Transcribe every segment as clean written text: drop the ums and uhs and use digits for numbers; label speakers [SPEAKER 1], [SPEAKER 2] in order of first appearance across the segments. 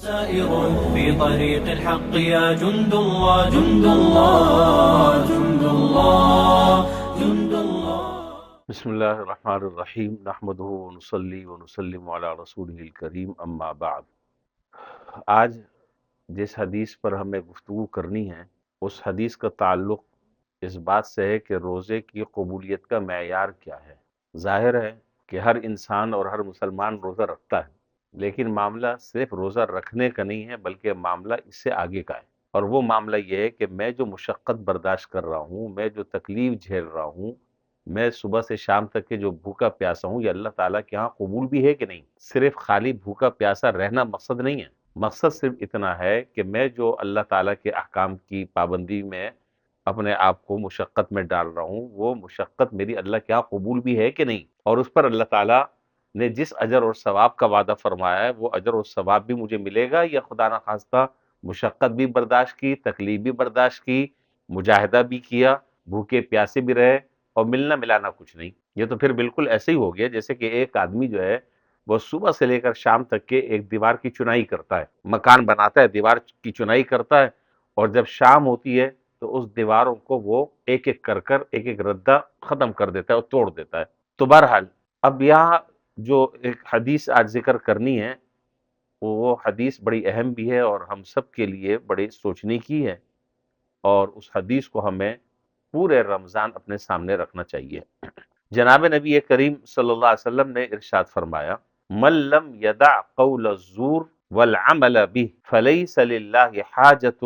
[SPEAKER 1] سائر في طريق الحق يا جند الله جند الله جند الله جند الله.
[SPEAKER 2] بسم اللہ الرحمن الرحیم نحمدہ ونصلی ونسلم علی رسولہ الکریم اما بعد. آج جس حدیث پر ہمیں گفتگو کرنی ہے اس حدیث کا تعلق اس بات سے ہے کہ روزے کی قبولیت کا معیار کیا ہے. ظاہر ہے کہ ہر انسان اور ہر مسلمان روزہ رکھتا ہے، لیکن معاملہ صرف روزہ رکھنے کا نہیں ہے بلکہ معاملہ اس سے آگے کا ہے. اور وہ معاملہ یہ ہے کہ میں جو مشقت برداشت کر رہا ہوں، میں جو تکلیف جھیل رہا ہوں، میں صبح سے شام تک کے جو بھوکا پیاسا ہوں، یہ اللہ تعالیٰ کے ہاں قبول بھی ہے کہ نہیں. صرف خالی بھوکا پیاسا رہنا مقصد نہیں ہے. مقصد صرف اتنا ہے کہ میں جو اللہ تعالیٰ کے احکام کی پابندی میں اپنے آپ کو مشقت میں ڈال رہا ہوں، وہ مشقت میری اللہ کے ہاں قبول بھی ہے کہ نہیں، اور اس پر اللہ تعالیٰ نے جس اجر اور ثواب کا وعدہ فرمایا ہے وہ اجر اور ثواب بھی مجھے ملے گا، یا خدا نخواستہ مشقت بھی برداشت کی، تکلیف بھی برداشت کی، مجاہدہ بھی کیا، بھوکے پیاسے بھی رہے اور ملنا ملانا کچھ نہیں. یہ تو پھر بالکل ایسے ہی ہو گیا جیسے کہ ایک آدمی جو ہے وہ صبح سے لے کر شام تک کے ایک دیوار کی چنائی کرتا ہے، مکان بناتا ہے، دیوار کی چنائی کرتا ہے، اور جب شام ہوتی ہے تو اس دیواروں کو وہ ایک ایک کر کر ایک ایک ردہ ختم کر دیتا ہے اور توڑ دیتا ہے. تو بہرحال اب یہاں جو ایک حدیث آج ذکر کرنی ہے وہ حدیث بڑی اہم بھی ہے اور ہم سب کے لیے بڑی سوچنے کی ہے، اور اس حدیث کو ہمیں پورے رمضان اپنے سامنے رکھنا چاہیے. جناب نبی کریم صلی اللہ علیہ وسلم نے ارشاد فرمایا: من لم يدع قول الزور والعمل به فليس لله حاجة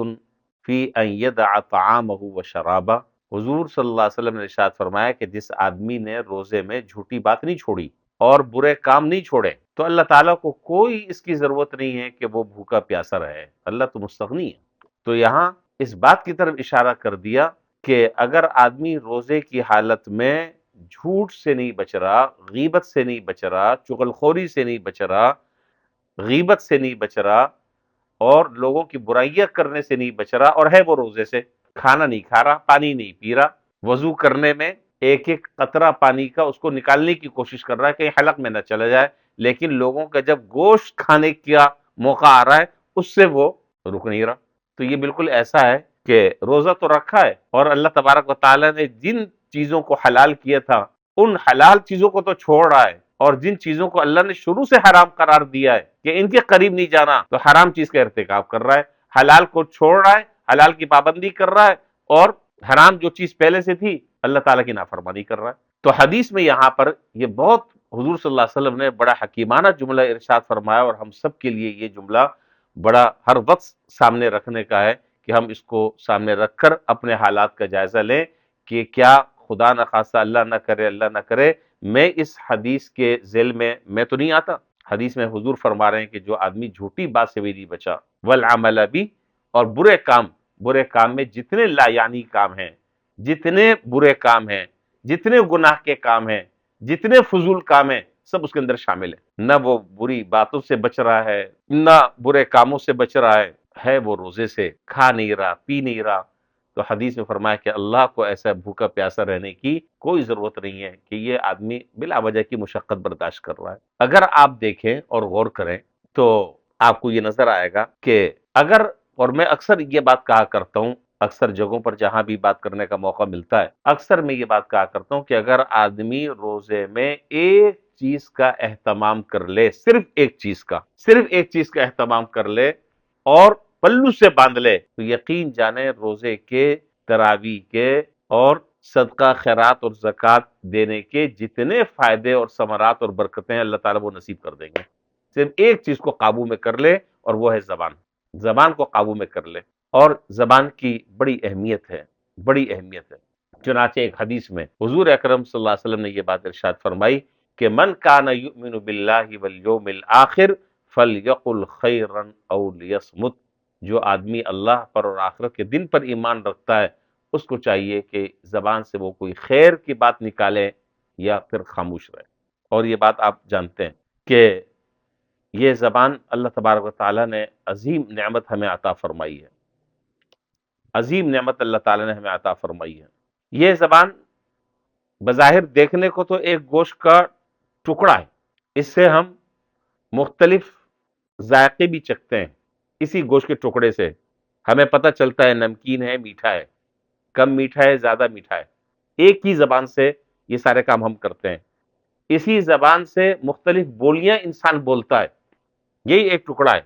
[SPEAKER 2] في ان يدع طعامه وشرابه. حضور صلی اللہ علیہ وسلم نے ارشاد فرمایا کہ جس آدمی نے روزے میں جھوٹی بات نہیں چھوڑی اور برے کام نہیں چھوڑے تو اللہ تعالیٰ کو کوئی اس کی ضرورت نہیں ہے کہ وہ بھوکا پیاسا رہے. اللہ تو مستغنی ہے. تو یہاں اس بات کی طرف اشارہ کر دیا کہ اگر آدمی روزے کی حالت میں جھوٹ سے نہیں بچ رہا، غیبت سے نہیں بچ رہا، چغلخوری سے نہیں بچ رہا، غیبت سے نہیں بچ رہا، اور لوگوں کی برائیاں کرنے سے نہیں بچ رہا، اور ہے وہ روزے سے کھانا نہیں کھا رہا، پانی نہیں پی رہا، وضو کرنے میں ایک ایک قطرہ پانی کا اس کو نکالنے کی کوشش کر رہا ہے کہ حلق میں نہ چلا جائے، لیکن لوگوں کا جب گوشت کھانے کا موقع آ رہا ہے اس سے وہ رک نہیں رہا. تو یہ بالکل ایسا ہے کہ روزہ تو رکھا ہے اور اللہ تبارک و تعالیٰ نے جن چیزوں کو حلال کیا تھا ان حلال چیزوں کو تو چھوڑ رہا ہے، اور جن چیزوں کو اللہ نے شروع سے حرام قرار دیا ہے کہ ان کے قریب نہیں جانا، تو حرام چیز کا ارتکاب کر رہا ہے. حلال کو چھوڑ رہا ہے، حلال کی پابندی کر رہا ہے، اور حرام جو چیز پہلے سے تھی اللہ تعالیٰ کی نافرمانی کر رہا ہے. تو حدیث میں یہاں پر یہ بہت حضور صلی اللہ علیہ وسلم نے بڑا حکیمانہ جملہ ارشاد فرمایا، اور ہم سب کے لیے یہ جملہ بڑا ہر وقت سامنے رکھنے کا ہے کہ ہم اس کو سامنے رکھ کر اپنے حالات کا جائزہ لیں کہ کیا خدا نخواستہ اللہ نہ کرے میں اس حدیث کے ذیل میں تو نہیں آتا. حدیث میں حضور فرما رہے ہیں کہ جو آدمی جھوٹی بات سے بھی نہیں بچا، والعمل بھی، اور برے کام میں جتنے لا یعنی کام ہیں، جتنے برے کام ہیں، جتنے گناہ کے کام ہیں، جتنے فضول کام ہیں، سب اس کے اندر شامل ہے. نہ وہ بری باتوں سے بچ رہا ہے، نہ برے کاموں سے بچ رہا ہے وہ روزے سے کھا نہیں رہا، پی نہیں رہا. تو حدیث میں فرمایا کہ اللہ کو ایسا بھوکا پیاسا رہنے کی کوئی ضرورت نہیں ہے کہ یہ آدمی بلا وجہ کی مشقت برداشت کر رہا ہے. اگر آپ دیکھیں اور غور کریں تو آپ کو یہ نظر آئے گا کہ اگر، اور میں اکثر یہ بات کہا کرتا ہوں، اکثر جگہوں پر جہاں بھی بات کرنے کا موقع ملتا ہے اکثر میں یہ بات کہا کرتا ہوں کہ اگر آدمی روزے میں ایک چیز کا اہتمام کر لے، صرف ایک چیز کا اہتمام کر لے اور پلو سے باندھ لے، تو یقین جانے روزے کے، تراویح کے اور صدقہ خیرات اور زکوٰۃ دینے کے جتنے فائدے اور ثمرات اور برکتیں اللہ تعالیٰ وہ نصیب کر دیں گے. صرف ایک چیز کو قابو میں کر لے اور وہ ہے زبان کو قابو میں کر لے. اور زبان کی بڑی اہمیت ہے. چنانچہ ایک حدیث میں حضور اکرم صلی اللہ علیہ وسلم نے یہ بات ارشاد فرمائی کہ من کان یؤمن باللہ والیوم الآخر فلیقل خیرا او لیصمت. جو آدمی اللہ پر اور آخرت کے دن پر ایمان رکھتا ہے اس کو چاہیے کہ زبان سے وہ کوئی خیر کی بات نکالے یا پھر خاموش رہے. اور یہ بات آپ جانتے ہیں کہ یہ زبان اللہ تبارک و تعالیٰ نے عظیم نعمت ہمیں عطا فرمائی ہے. اللہ تعالیٰ نے ہمیں عطا فرمائی ہے. یہ زبان بظاہر دیکھنے کو تو ایک گوشت کا ٹکڑا ہے، اس سے ہم مختلف ذائقے بھی چکھتے ہیں، اسی گوشت کے ٹکڑے سے ہمیں پتہ چلتا ہے نمکین ہے میٹھا ہے، کم میٹھا ہے زیادہ میٹھا ہے۔ ایک ہی زبان سے یہ سارے کام ہم کرتے ہیں، اسی زبان سے مختلف بولیاں انسان بولتا ہے، یہی ایک ٹکڑا ہے۔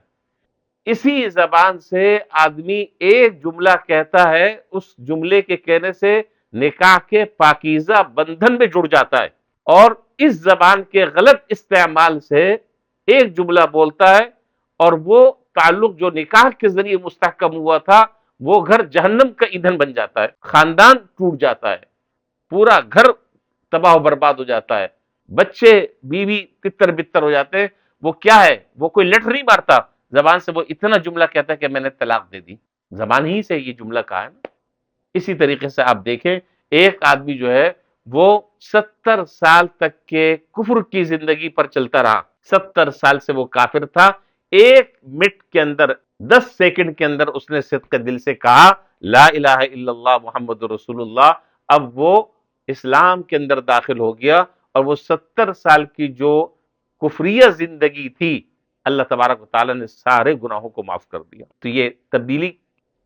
[SPEAKER 2] اسی زبان سے آدمی ایک جملہ کہتا ہے، اس جملے کے کہنے سے نکاح کے پاکیزہ بندھن میں جڑ جاتا ہے، اور اس زبان کے غلط استعمال سے ایک جملہ بولتا ہے اور وہ تعلق جو نکاح کے ذریعے مستحکم ہوا تھا وہ گھر جہنم کا ایندھن بن جاتا ہے، خاندان ٹوٹ جاتا ہے، پورا گھر تباہ و برباد ہو جاتا ہے، بچے بیوی تتر بتر ہو جاتے ہیں۔ وہ کیا ہے؟ وہ کوئی لیٹر نہیں مارتا، زبان سے وہ اتنا جملہ کہتا ہے کہ میں نے طلاق دے دی، زبان ہی سے یہ جملہ کہا ہے نا۔ اسی طریقے سے آپ دیکھیں ایک آدمی جو ہے وہ 70 سال تک کے کفر کی زندگی پر چلتا رہا، 70 سال سے وہ کافر تھا، ایک منٹ کے اندر 10 سیکنڈ کے اندر اس نے صدق دل سے کہا لا الہ الا اللہ محمد رسول اللہ، اب وہ اسلام کے اندر داخل ہو گیا، اور وہ 70 سال کی جو کفریہ زندگی تھی اللہ تبارک و تعالیٰ نے سارے گناہوں کو معاف کر دیا۔ تو یہ تبدیلی،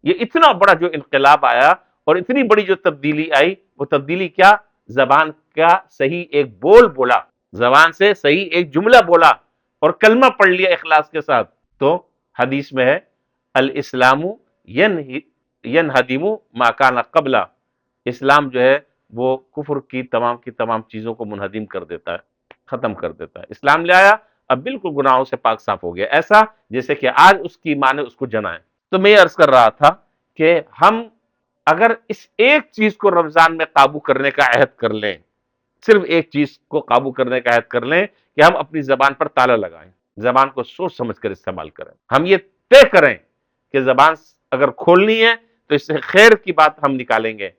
[SPEAKER 2] یہ اتنا بڑا جو انقلاب آیا اور اتنی بڑی جو تبدیلی آئی، وہ تبدیلی کیا؟ زبان کا صحیح ایک بول بولا، زبان سے صحیح ایک جملہ بولا اور کلمہ پڑھ لیا اخلاص کے ساتھ۔ تو حدیث میں ہے الاسلام ینہدم ما کان قبلہ، اسلام جو ہے وہ کفر کی تمام چیزوں کو منہدم کر دیتا ہے، ختم کر دیتا ہے۔ اسلام لے آیا، اب بالکل گناہوں سے پاک صاف ہو گیا، ایسا جیسے کہ آج اس کی ماں نے اس کو جنا ہے۔ تو میں یہ عرض کر رہا تھا کہ ہم اگر اس ایک چیز کو رمضان میں قابو کرنے کا عہد کر لیں، صرف ایک چیز کو قابو کرنے کا عہد کر لیں کہ ہم اپنی زبان پر تالا لگائیں، زبان کو سوچ سمجھ کر استعمال کریں، ہم یہ طے کریں کہ زبان اگر کھولنی ہے تو اس سے خیر کی بات ہم نکالیں گے،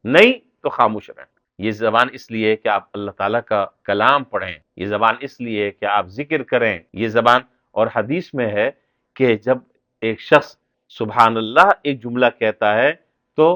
[SPEAKER 2] نہیں تو خاموش رہیں۔ یہ زبان اس لیے کہ آپ اللہ تعالیٰ کا کلام پڑھیں، یہ زبان اس لیے کہ آپ ذکر کریں، یہ زبان، اور حدیث میں ہے کہ جب ایک شخص سبحان اللہ ایک جملہ کہتا ہے تو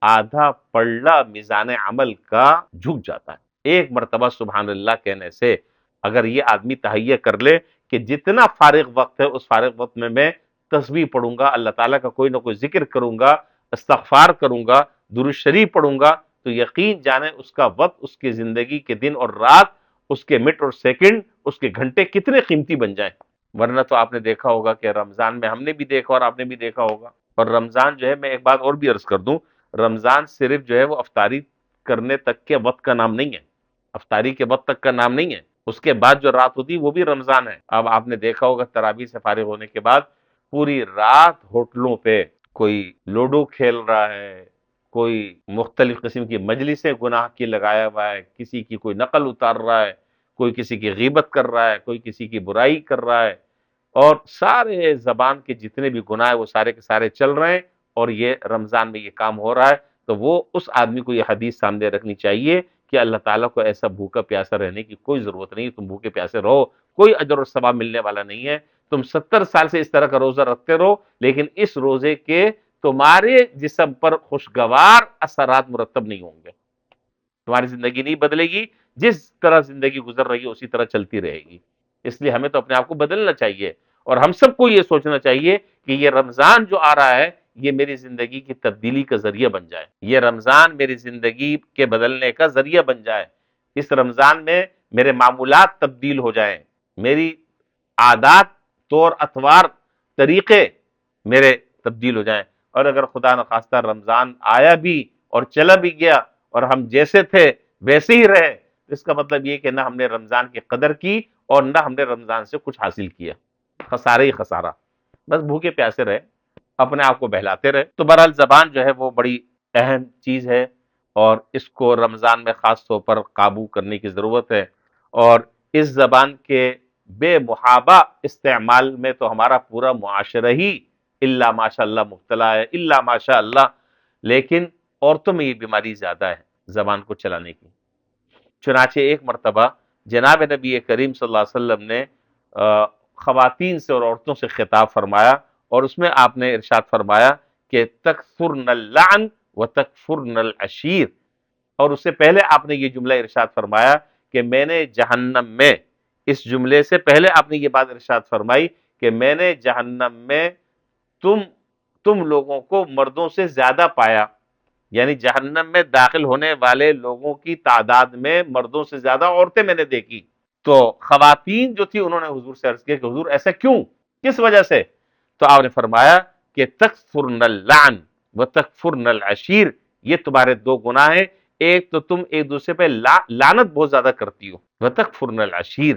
[SPEAKER 2] آدھا پلڑا میزان عمل کا جھک جاتا ہے۔ ایک مرتبہ سبحان اللہ کہنے سے اگر یہ آدمی تہیہ کر لے کہ جتنا فارغ وقت ہے اس فارغ وقت میں تسبیح پڑھوں گا، اللہ تعالیٰ کا کوئی نہ کوئی ذکر کروں گا، استغفار کروں گا، درود شریف پڑھوں گا، تو یقین جانے اس کا وقت، اس کی زندگی کے دن اور رات، اس کے منٹ اور سیکنڈ، اس کے گھنٹے کتنے قیمتی بن جائیں۔ ورنہ تو آپ نے دیکھا ہوگا کہ رمضان میں ہم نے بھی دیکھا اور آپ نے بھی دیکھا ہوگا، اور رمضان جو ہے، میں ایک بات اور بھی عرض کر دوں، رمضان صرف جو ہے وہ افطاری کرنے تک کے وقت کا نام نہیں ہے، افطاری کے وقت تک کا نام نہیں ہے، اس کے بعد جو رات ہوتی وہ بھی رمضان ہے۔ اب آپ نے دیکھا ہوگا تراویح سے فارغ ہونے کے بعد پوری رات ہوٹلوں پہ کوئی لوڈو کھیل رہا ہے، کوئی مختلف قسم کی مجلسیں گناہ کی لگایا ہوا ہے، کسی کی کوئی نقل اتار رہا ہے، کوئی کسی کی غیبت کر رہا ہے، کوئی کسی کی برائی کر رہا ہے، اور سارے زبان کے جتنے بھی گناہ ہیں وہ سارے کے سارے چل رہے ہیں، اور یہ رمضان میں یہ کام ہو رہا ہے۔ تو وہ اس آدمی کو یہ حدیث سامنے رکھنی چاہیے کہ اللہ تعالیٰ کو ایسا بھوکا پیاسا رہنے کی کوئی ضرورت نہیں، تم بھوکے پیاسے رہو، کوئی اجر اور ثواب ملنے والا نہیں ہے، تم 70 سال سے اس طرح کا روزہ رکھتے رہو، لیکن اس روزے کے تمہارے جسم پر خوشگوار اثرات مرتب نہیں ہوں گے، تمہاری زندگی نہیں بدلے گی، جس طرح زندگی گزر رہی ہے اسی طرح چلتی رہے گی۔ اس لیے ہمیں تو اپنے آپ کو بدلنا چاہیے، اور ہم سب کو یہ سوچنا چاہیے کہ یہ رمضان جو آ رہا ہے یہ میری زندگی کی تبدیلی کا ذریعہ بن جائے، یہ رمضان میری زندگی کے بدلنے کا ذریعہ بن جائے، اس رمضان میں میرے معمولات تبدیل ہو جائیں، میری عادات، طور اطوار، طریقے میرے تبدیل ہو جائیں، اور اگر خدا نخواستہ رمضان آیا بھی اور چلا بھی گیا اور ہم جیسے تھے ویسے ہی رہے، اس کا مطلب یہ کہ نہ ہم نے رمضان کی قدر کی اور نہ ہم نے رمضان سے کچھ حاصل کیا، خسارہ ہی خسارہ، بس بھوکے پیاسے رہے، اپنے آپ کو بہلاتے رہے۔ تو بہرحال زبان جو ہے وہ بڑی اہم چیز ہے، اور اس کو رمضان میں خاص طور پر قابو کرنے کی ضرورت ہے، اور اس زبان کے بے محابہ استعمال میں تو ہمارا پورا معاشرہ ہی الا ماشاء اللہ مبتلا ہے، الا ماشاء اللہ، لیکن عورتوں میں یہ بیماری زیادہ ہے زبان کو چلانے کی۔ چنانچہ ایک مرتبہ جناب نبی کریم صلی اللہ علیہ وسلم نے خواتین سے اور عورتوں سے خطاب فرمایا، اور اس میں آپ نے ارشاد فرمایا کہ تکثرن اللعن و تکفرن العشیر، اور اس سے پہلے آپ نے یہ جملہ ارشاد فرمایا کہ میں نے جہنم میں، اس جملے سے پہلے آپ نے یہ بات ارشاد فرمائی کہ میں نے جہنم میں تم لوگوں کو مردوں سے زیادہ پایا، یعنی جہنم میں داخل ہونے والے لوگوں کی تعداد میں مردوں سے زیادہ عورتیں میں نے دیکھی۔ تو خواتین جو تھی انہوں نے حضور سے عرض کیا کہ حضور ایسا کیوں، کس وجہ سے؟ تو آپ نے فرمایا کہ تکفرن اللعن و تکفرن العشیر، یہ تمہارے دو گناہ ہیں، ایک تو تم ایک دوسرے پہ لعنت بہت زیادہ کرتی ہو، و تکفرن العشیر،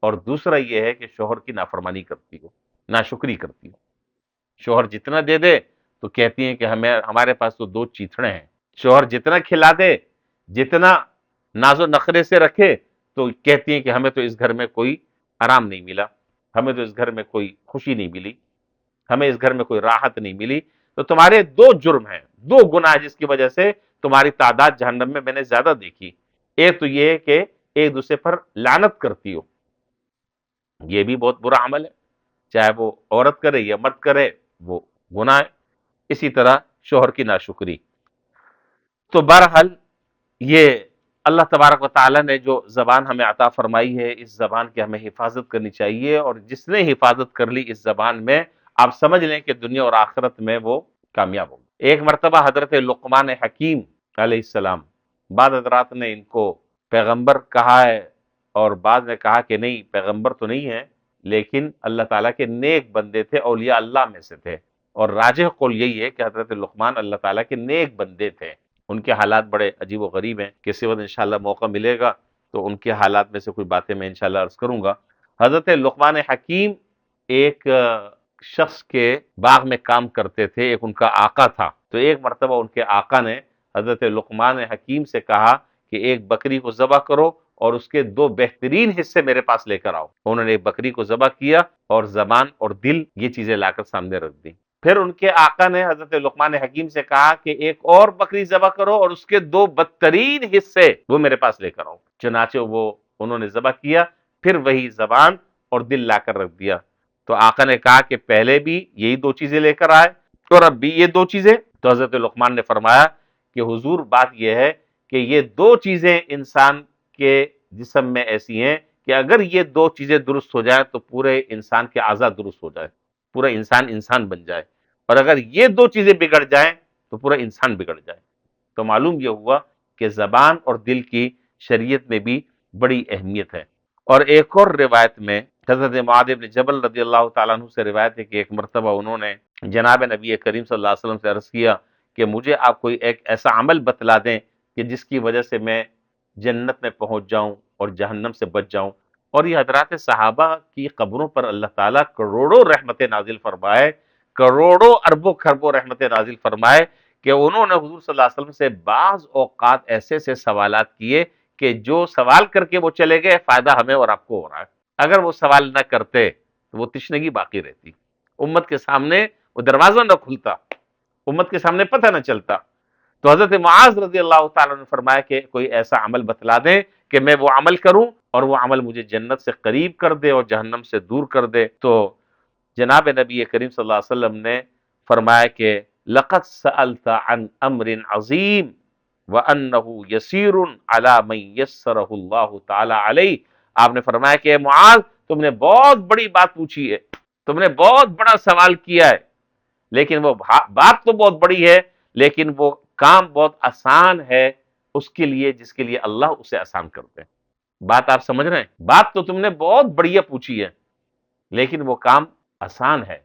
[SPEAKER 2] اور دوسرا یہ ہے کہ شوہر کی نافرمانی کرتی ہو، ناشکری کرتی ہو۔ شوہر جتنا دے دے تو کہتی ہیں کہ ہمارے پاس تو دو چیتھڑے ہیں، شوہر جتنا کھلا دے، جتنا ناز و نخرے سے رکھے، تو کہتی ہیں کہ ہمیں تو اس گھر میں کوئی آرام نہیں ملا، ہمیں تو اس گھر میں کوئی خوشی نہیں ملی، ہمیں اس گھر میں کوئی راحت نہیں ملی۔ تو تمہارے دو جرم ہیں، دو گناہ جس کی وجہ سے تمہاری تعداد جہنم میں نے زیادہ دیکھی۔ ایک تو یہ ہے کہ ایک دوسرے پر لعنت کرتی ہو، یہ بھی بہت برا عمل ہے، چاہے وہ عورت کرے یا مرد کرے وہ گناہ ہے۔ اسی طرح شوہر کی ناشکری۔ تو بہرحال یہ اللہ تبارک و تعالیٰ نے جو زبان ہمیں عطا فرمائی ہے، اس زبان کی ہمیں حفاظت کرنی چاہیے، اور جس نے حفاظت کر لی اس زبان میں، آپ سمجھ لیں کہ دنیا اور آخرت میں وہ کامیاب ہوگا۔ ایک مرتبہ حضرت لقمان حکیم علیہ السلام، بعض حضرات نے ان کو پیغمبر کہا ہے اور بعض نے کہا کہ نہیں پیغمبر تو نہیں ہے، لیکن اللہ تعالیٰ کے نیک بندے تھے، اولیاء اللہ میں سے تھے، اور راجح قول یہی ہے کہ حضرت لقمان اللہ تعالیٰ کے نیک بندے تھے۔ ان کے حالات بڑے عجیب و غریب ہیں، کسی وقت انشاءاللہ موقع ملے گا تو ان کے حالات میں سے کوئی باتیں میں انشاءاللہ عرض کروں گا۔ حضرت لقمان حکیم ایک شخص کے باغ میں کام کرتے تھے، ایک ان کا آقا تھا، تو ایک مرتبہ ان کے آقا نے حضرت لقمان حکیم سے کہا کہ ایک بکری کو ذبح کرو اور اس کے دو بہترین حصے میرے پاس لے کر آؤ۔ انہوں نے ایک بکری کو ذبح کیا اور زبان اور دل یہ چیزیں لا کر سامنے رکھ دی۔ پھر ان کے آقا نے حضرت لقمان حکیم سے کہا کہ ایک اور بکری ذبح کرو اور اس کے دو بدترین حصے وہ میرے پاس لے کر آؤ۔ چنانچہ وہ انہوں نے ذبح کیا، پھر وہی زبان اور دل لا کر رکھ دیا۔ تو آقا نے کہا کہ پہلے بھی یہی دو چیزیں لے کر آئے اور اب بھی یہ دو چیزیں۔ تو حضرت لقمان نے فرمایا کہ حضور بات یہ ہے کہ یہ دو چیزیں انسان کے جسم میں ایسی ہیں کہ اگر یہ دو چیزیں درست ہو جائیں تو پورے انسان کے اعضاء درست ہو جائے، پورا انسان بن جائے، اور اگر یہ دو چیزیں بگڑ جائیں تو پورا انسان بگڑ جائے۔ تو معلوم یہ ہوا کہ زبان اور دل کی شریعت میں بھی بڑی اہمیت ہے۔ اور ایک اور روایت میں حضرت معاذ بن جبل رضی اللہ تعالیٰ عنہ سے روایت ہے کہ ایک مرتبہ انہوں نے جناب نبی کریم صلی اللہ علیہ وسلم سے عرض کیا کہ مجھے آپ کوئی ایک ایسا عمل بتلا دیں کہ جس کی وجہ سے میں جنت میں پہنچ جاؤں اور جہنم سے بچ جاؤں۔ اور یہ حضرات صحابہ کی قبروں پر اللہ تعالیٰ کروڑوں رحمتیں نازل فرمائے، کروڑوں اربوں خربوں رحمتیں نازل فرمائے کہ انہوں نے حضور صلی اللہ علیہ وسلم سے بعض اوقات ایسے سوالات کیے کہ جو سوال کر کے وہ چلے گئے فائدہ ہمیں اور آپ کو ہو رہا ہے، اگر وہ سوال نہ کرتے تو وہ تشنگی باقی رہتی، امت کے سامنے وہ دروازہ نہ کھلتا، امت کے سامنے پتہ نہ چلتا۔ تو حضرت معاذ رضی اللہ تعالیٰ نے فرمایا کہ کوئی ایسا عمل بتلا دیں کہ میں وہ عمل کروں اور وہ عمل مجھے جنت سے قریب کر دے اور جہنم سے دور کر دے۔ تو جناب نبی کریم صلی اللہ علیہ وسلم نے فرمایا کہ لقد سألت عن امر عظیم وانه يسير على من يسره الله تعالی علیہ۔ آپ نے فرمایا کہ اے معاذ تم نے بہت بڑی بات پوچھی ہے، تم نے بہت بڑا سوال کیا ہے، لیکن وہ بات تو بہت بڑی ہے لیکن وہ کام بہت آسان ہے اس کے لیے جس کے لیے اللہ اسے آسان کرتے ہیں۔ بات آپ سمجھ رہے ہیں؟ بات تو تم نے بہت بڑھیا پوچھی ہے لیکن وہ کام آسان ہے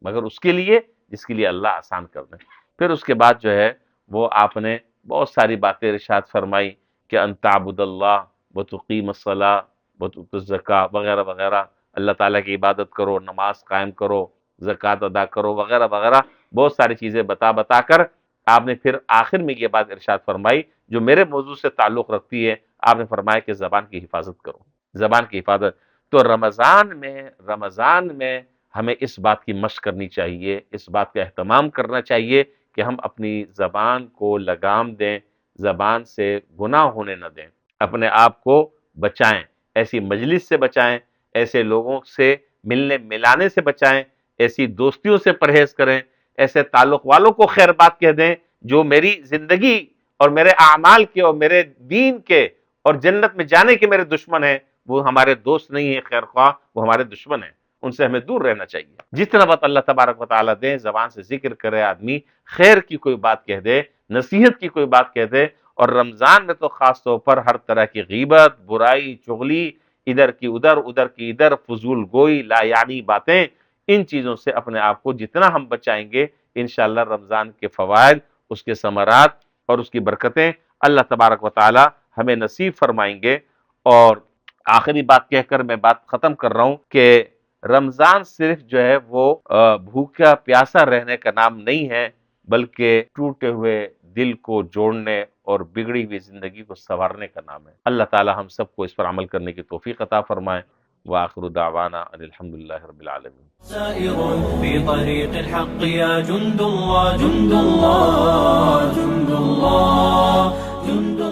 [SPEAKER 2] مگر اس کے لیے جس کے لیے اللہ آسان کر دیں۔ پھر اس کے بعد جو ہے وہ آپ نے بہت ساری باتیں ارشاد فرمائی کہ ان تعبد اللہ وتقیم الصلاۃ وتؤتی الزکاۃ وغیرہ وغیرہ، اللہ تعالیٰ کی عبادت کرو، نماز قائم کرو، زکوٰۃ ادا کرو وغیرہ وغیرہ، بہت ساری چیزیں بتا کر آپ نے پھر آخر میں یہ بات ارشاد فرمائی جو میرے موضوع سے تعلق رکھتی ہے۔ آپ نے فرمایا کہ زبان کی حفاظت کرو، زبان کی حفاظت۔ تو رمضان میں ہمیں اس بات کی مشق کرنی چاہیے، اس بات کا اہتمام کرنا چاہیے کہ ہم اپنی زبان کو لگام دیں، زبان سے گناہ ہونے نہ دیں، اپنے آپ کو بچائیں، ایسی مجلس سے بچائیں، ایسے لوگوں سے ملنے ملانے سے بچائیں، ایسی دوستیوں سے پرہیز کریں، ایسے تعلق والوں کو خیر بات کہہ دیں جو میری زندگی اور میرے اعمال کے اور میرے دین کے اور جنت میں جانے کے میرے دشمن ہیں، وہ ہمارے دوست نہیں ہیں خیر خواہ، وہ ہمارے دشمن ہیں۔ ان سے ہمیں دور رہنا چاہیے۔ جتنا وقت اللہ تبارک و تعالیٰ دے، زبان سے ذکر کرے آدمی، خیر کی کوئی بات کہہ دے، نصیحت کی کوئی بات کہہ دے، اور رمضان میں تو خاص طور پر ہر طرح کی غیبت، برائی، چغلی، ادھر کی ادھر، ادھر کی ادھر، فضول گوئی، لا یعنی باتیں، ان چیزوں سے اپنے آپ کو جتنا ہم بچائیں گے، انشاءاللہ رمضان کے فوائد، اس کے ثمرات اور اس کی برکتیں اللہ تبارک و تعالی ہمیں نصیب فرمائیں گے۔ اور آخری بات کہہ کر میں بات ختم کر رہا ہوں کہ رمضان صرف جو ہے وہ بھوکا پیاسا رہنے کا نام نہیں ہے، بلکہ ٹوٹے ہوئے دل کو جوڑنے اور بگڑی ہوئی زندگی کو سنوارنے کا نام ہے۔ اللہ تعالی ہم سب کو اس پر عمل کرنے کی توفیق عطا فرمائے۔ وآخر دعوانا ان الحمدللہ رب العالمین۔
[SPEAKER 1] سائر في طريق الحق يا جند الله جند الله جند الله جند الله